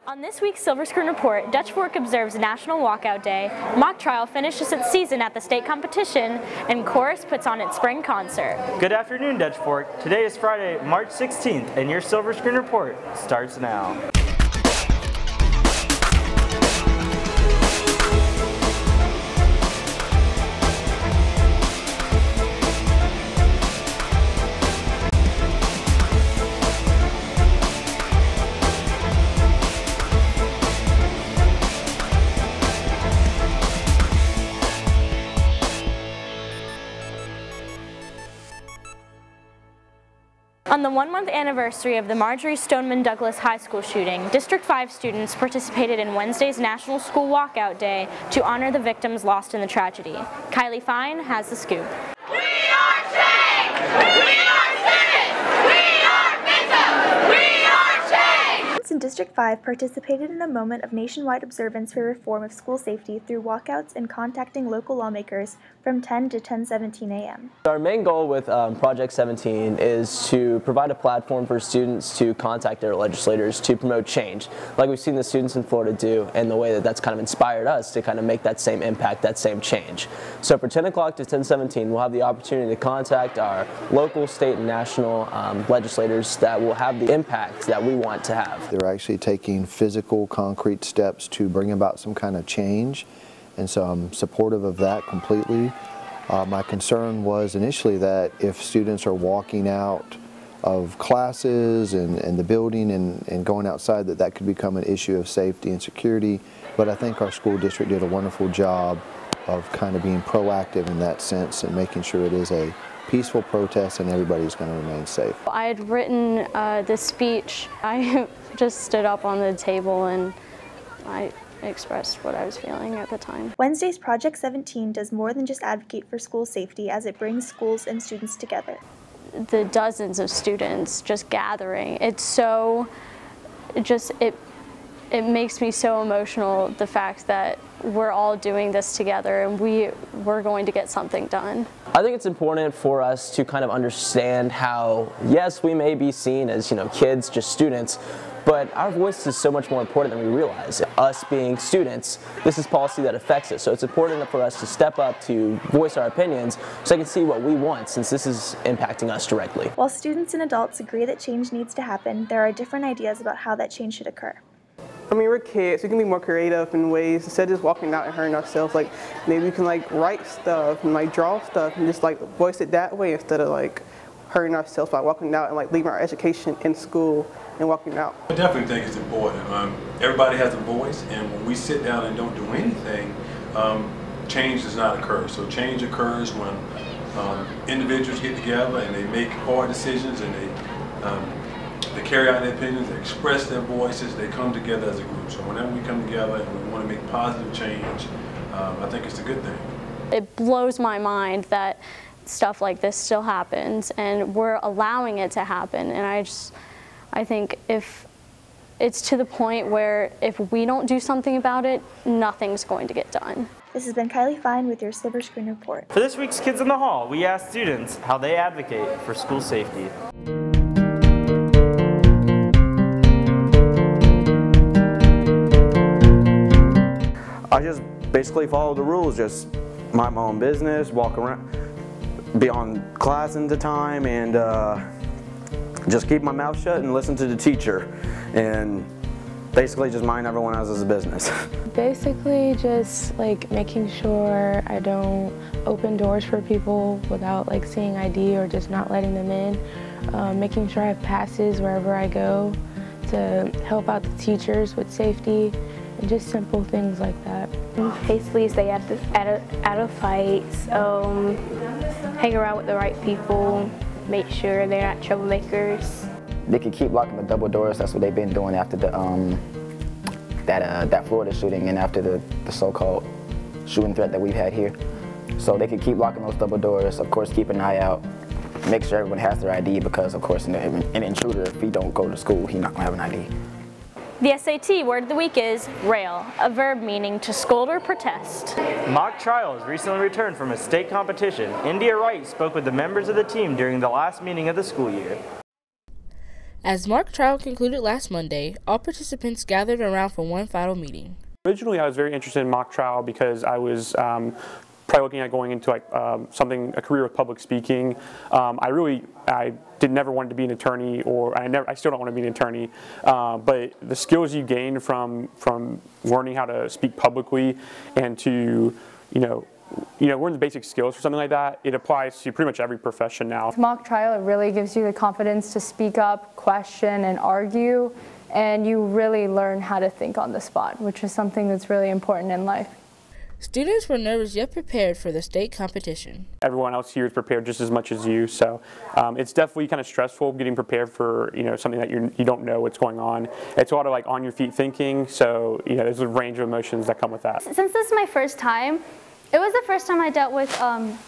On this week's Silver Screen Report, Dutch Fork observes National Walkout Day, mock trial finishes its season at the state competition, and Chorus puts on its spring concert. Good afternoon, Dutch Fork. Today is Friday, March 16th, and your Silver Screen Report starts now. On the one-month anniversary of the Marjory Stoneman Douglas High School shooting, District 5 students participated in Wednesday's National School Walkout Day to honor the victims lost in the tragedy. Kylie Fine has the scoop. We are changed! We are citizens! We are victims! We are changed! Students in District 5 participated in a moment of nationwide observance for reform of school safety through walkouts and contacting local lawmakers from 10 to 10:17 a.m. Our main goal with Project 17 is to provide a platform for students to contact their legislators to promote change, like we've seen the students in Florida do, and the way that that's kind of inspired us to kind of make that same impact, that same change. So for 10 o'clock to 10:17, we'll have the opportunity to contact our local, state, and national legislators that will have the impact that we want to have. They're actually taking physical, concrete steps to bring about some kind of change. And so I'm supportive of that completely. My concern was initially that if students are walking out of classes and the building and going outside, that could become an issue of safety and security. But I think our school district did a wonderful job of kind of being proactive in that sense and making sure it is a peaceful protest and everybody's going to remain safe. I had written this speech. I just stood up on the table and I expressed what I was feeling at the time. Wednesday's Project 17 does more than just advocate for school safety as it brings schools and students together. The dozens of students just gathering, it's so, it makes me so emotional, the fact that we're all doing this together and we're going to get something done. I think it's important for us to kind of understand how, yes, we may be seen as, kids, just students, but our voice is so much more important than we realize. Us being students, this is policy that affects us, so it's important for us to step up to voice our opinions so I can see what we want, since this is impacting us directly. While students and adults agree that change needs to happen, there are different ideas about how that change should occur. I mean, we're kids, we can be more creative in ways. Instead of just walking out and hurting ourselves, maybe we can write stuff and draw stuff and just voice it that way instead of hurting ourselves by walking out and leaving our education in school and walking out. I definitely think it's important. Everybody has a voice, and when we sit down and don't do anything, change does not occur. So change occurs when individuals get together and they make hard decisions and they carry out their opinions, they express their voices, they come together as a group. So whenever we come together and we want to make positive change, I think it's a good thing. It blows my mind that stuff like this still happens and we're allowing it to happen, and I think if it's to the point where if we don't do something about it, nothing's going to get done. This has been Kylie Fine with your Silver Screen Report. For this week's Kids in the Hall, we asked students how they advocate for school safety. I just basically follow the rules, just mind my own business, walk around, be on class in the time, and just keep my mouth shut and listen to the teacher, and basically just mind everyone else's business. Basically just making sure I don't open doors for people without seeing ID or just not letting them in, making sure I have passes wherever I go to help out the teachers with safety, and just simple things like that. Basically stay out of fights, hang around with the right people, make sure they're not troublemakers. They can keep locking the double doors. That's what they've been doing after the that Florida shooting and after the so-called shooting threat that we've had here. So they can keep locking those double doors. Of course, keep an eye out. Make sure everyone has their ID because, of course, an intruder, if he don't go to school, he's not going to have an ID. The SAT word of the week is rail, a verb meaning to scold or protest. Mock trials recently returned from a state competition. India Wright spoke with the members of the team during the last meeting of the school year. As mock trial concluded last Monday, all participants gathered around for one final meeting. Originally, I was very interested in mock trial because I was probably looking at going into a career with public speaking. I never wanted to be an attorney, or I still don't want to be an attorney. But the skills you gain from learning how to speak publicly and to learn the basic skills for something like that, it applies to pretty much every profession now. With mock trial, it really gives you the confidence to speak up, question, and argue, and you really learn how to think on the spot, which is something that's really important in life. Students were nervous yet prepared for the state competition. Everyone else here is prepared just as much as you, so it's definitely kind of stressful getting prepared for something that you don't know what's going on. It's a lot of on your feet thinking, so there's a range of emotions that come with that. Since this is my first time, it was the first time I dealt with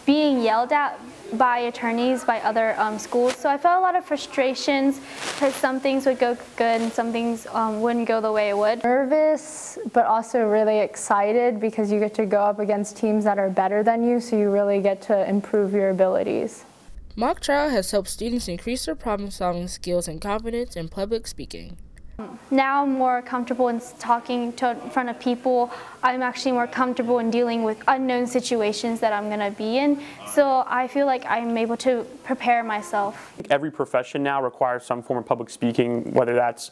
being yelled at by attorneys, by other schools, so I felt a lot of frustrations because some things would go good and some things wouldn't go the way it would. Nervous, but also really excited because you get to go up against teams that are better than you, so you really get to improve your abilities. Mock trial has helped students increase their problem-solving skills and confidence in public speaking. Now I'm more comfortable in talking in front of people. I'm actually more comfortable in dealing with unknown situations that I'm going to be in. So I feel like I'm able to prepare myself. Every profession now requires some form of public speaking, whether that's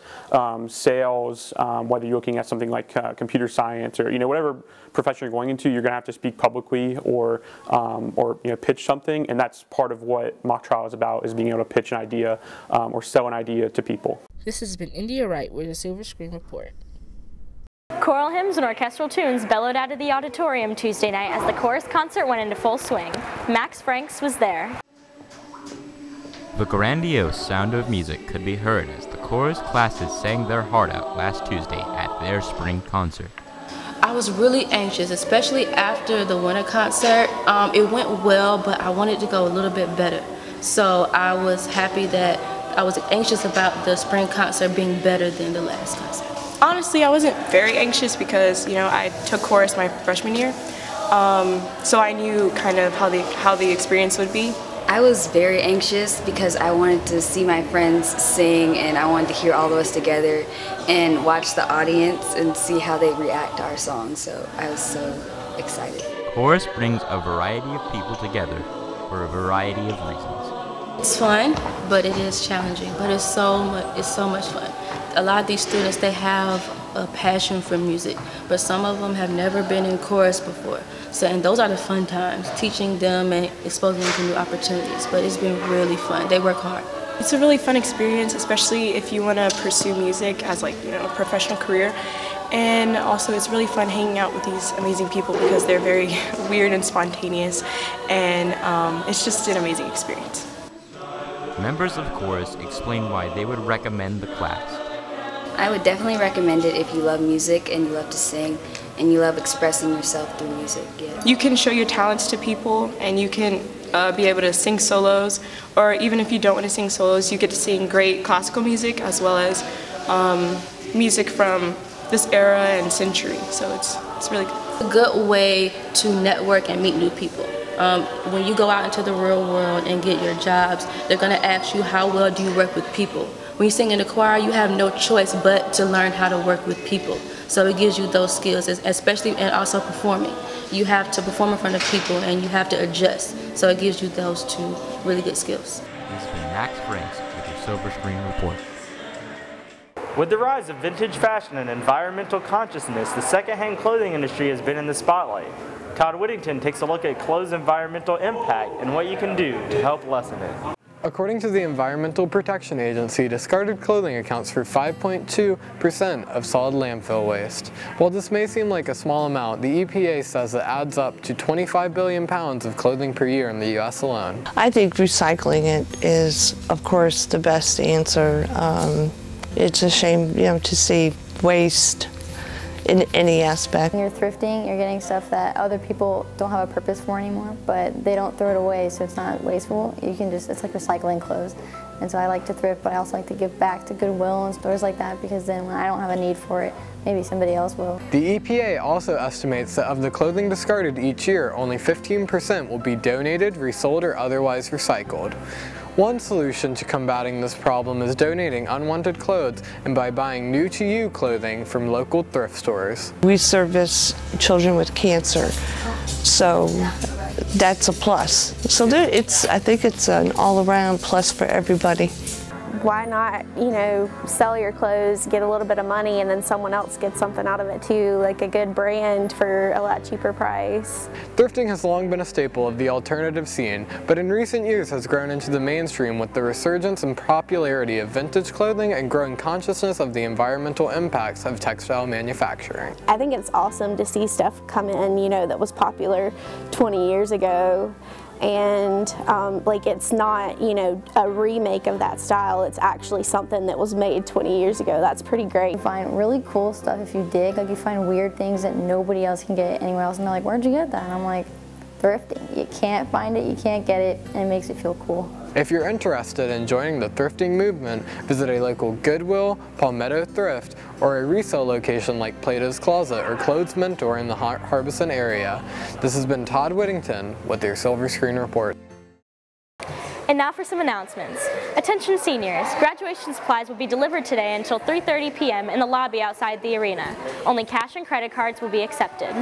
sales, whether you're looking at something like computer science, or whatever profession you're going into, you're going to have to speak publicly or pitch something, and that's part of what mock trial is about, is being able to pitch an idea or sell an idea to people. This has been India Wright with the Silver Screen Report. Choral hymns and orchestral tunes bellowed out of the auditorium Tuesday night as the chorus concert went into full swing. Max Franks was there. The grandiose sound of music could be heard as the chorus classes sang their heart out last Tuesday at their spring concert. I was really anxious, especially after the winter concert. It went well, but I wanted to go a little bit better. So I was happy that I was anxious about the spring concert being better than the last concert. Honestly, I wasn't very anxious because, I took chorus my freshman year. So I knew kind of how the experience would be. I was very anxious because I wanted to see my friends sing, and I wanted to hear all of us together and watch the audience and see how they react to our songs. So I was so excited. Chorus brings a variety of people together for a variety of reasons. It's fun, but it is challenging, but it's so much fun. A lot of these students, they have a passion for music, but some of them have never been in chorus before. And those are the fun times, teaching them and exposing them to new opportunities, but it's been really fun. They work hard. It's a really fun experience, especially if you want to pursue music as a professional career. And also it's really fun hanging out with these amazing people because they're very weird and spontaneous, and it's just an amazing experience. Members of chorus explain why they would recommend the class. I would definitely recommend it if you love music and you love to sing and you love expressing yourself through music. Yeah. You can show your talents to people, and you can be able to sing solos, or even if you don't want to sing solos, you get to sing great classical music as well as music from this era and century. So it's really good. A good way to network and meet new people. When you go out into the real world and get your jobs, they're going to ask you, how well do you work with people? When you sing in the choir, you have no choice but to learn how to work with people. So it gives you those skills, especially, and also performing. You have to perform in front of people and you have to adjust. So it gives you those two really good skills. This has been Max Franks with your Silver Screen Report. With the rise of vintage fashion and environmental consciousness, the secondhand clothing industry has been in the spotlight. Todd Whittington takes a look at clothes' environmental impact and what you can do to help lessen it. According to the Environmental Protection Agency, discarded clothing accounts for 5.2% of solid landfill waste. While this may seem like a small amount, the EPA says it adds up to 25 billion pounds of clothing per year in the U.S. alone. I think recycling it is, of course, the best answer. It's a shame, to see waste in any aspect. When you're thrifting, you're getting stuff that other people don't have a purpose for anymore, but they don't throw it away, so it's not wasteful. You can just, it's like recycling clothes. And so I like to thrift, but I also like to give back to Goodwill and stores like that, because then when I don't have a need for it, maybe somebody else will. The EPA also estimates that of the clothing discarded each year, only 15% will be donated, resold, or otherwise recycled. One solution to combating this problem is donating unwanted clothes and by buying new-to-you clothing from local thrift stores. We service children with cancer, so that's a plus. So I think it's an all-around plus for everybody. Why not, you know, sell your clothes, get a little bit of money, and then someone else gets something out of it too, like a good brand for a lot cheaper price. Thrifting has long been a staple of the alternative scene, but in recent years has grown into the mainstream with the resurgence and popularity of vintage clothing and growing consciousness of the environmental impacts of textile manufacturing. I think it's awesome to see stuff come in, you know, that was popular 20 years ago. And like it's not, you know, a remake of that style, it's actually something that was made 20 years ago. That's pretty great. You find really cool stuff if you dig, like you find weird things that nobody else can get anywhere else, and they're like, where'd you get that? And I'm like, thrifting. You can't find it, you can't get it, and it makes it feel cool. If you're interested in joining the thrifting movement, visit a local Goodwill, Palmetto Thrift, or a resale location like Plato's Closet or Clothes Mentor in the Harbison area. This has been Todd Whittington with your Silver Screen Report. And now for some announcements. Attention seniors, graduation supplies will be delivered today until 3:30 p.m. in the lobby outside the arena. Only cash and credit cards will be accepted.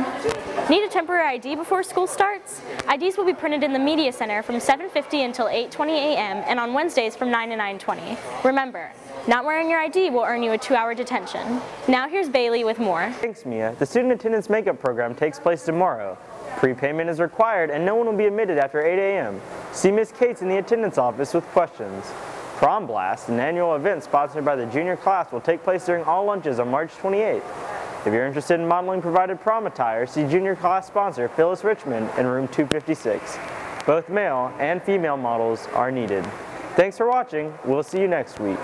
Need a temporary ID before school starts? IDs will be printed in the Media Center from 7:50 until 8:20 a.m. and on Wednesdays from 9 to 9:20. Remember, not wearing your ID will earn you a 2-hour detention. Now here's Bailey with more. Thanks, Mia. The student attendance makeup program takes place tomorrow. Prepayment is required and no one will be admitted after 8 a.m. See Miss Cates in the attendance office with questions. Prom Blast, an annual event sponsored by the junior class, will take place during all lunches on March 28th. If you're interested in modeling provided prom attire, see junior class sponsor Phyllis Richmond in room 256. Both male and female models are needed. Thanks for watching. We'll see you next week.